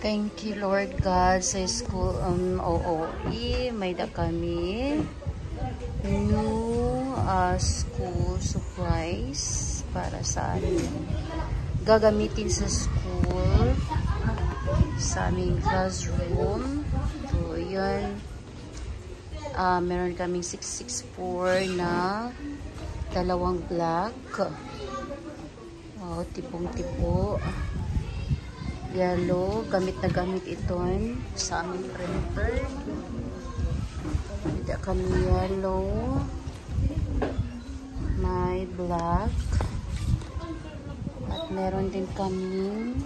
Thank you, Lord God, sa school OOE. May da kami new school supplies para sa amin. Gagamitin sa school, sa aming classroom. So, yun. Meron kaming 664 na dalawang black. Oh, tipong-tipo. Yellow, gamit na gamit ito sa aming printer. Hindi kami yellow. May black. At meron din kami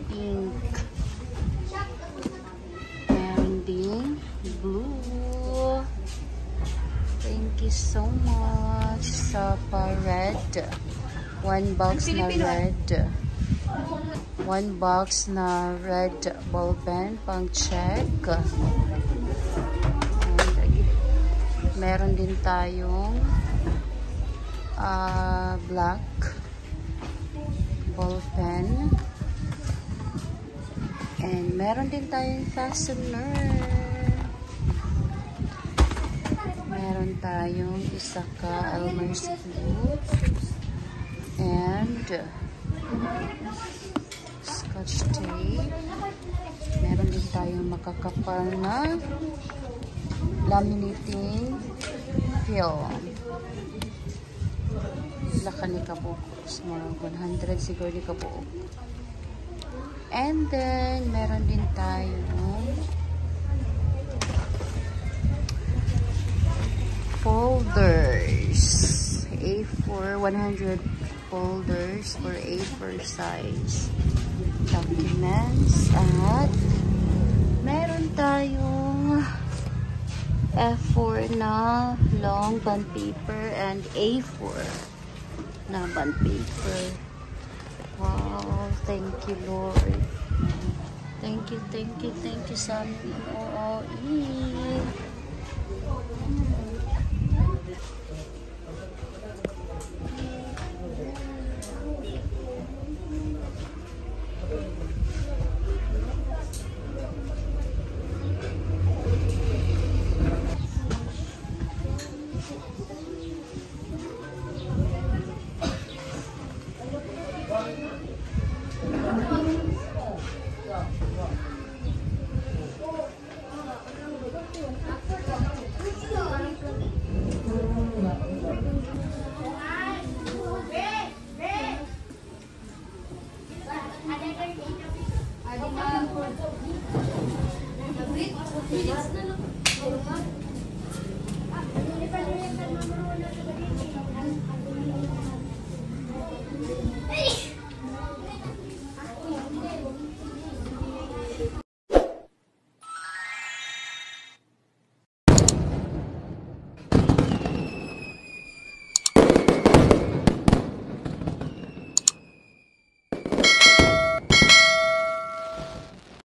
pink. Meron din blue. Thank you so much sa pa-red. One box na red. One box na red ball pen pang check. And meron din tayong black ball pen. And meron din tayong fastener. Meron tayong isa ka Elmer's glue. And Scotch tape. Meron din tayong makakapal na laminating film. Laka ni kabuok. Mga 100 siguro ni kabuok. And then, meron din tayong folders. A4, 100 folders for A4 size documents. At meron tayong F4 na long bond paper and A4 na bond paper. Wow, thank you, Lord. Thank you sa aming OOE. Ada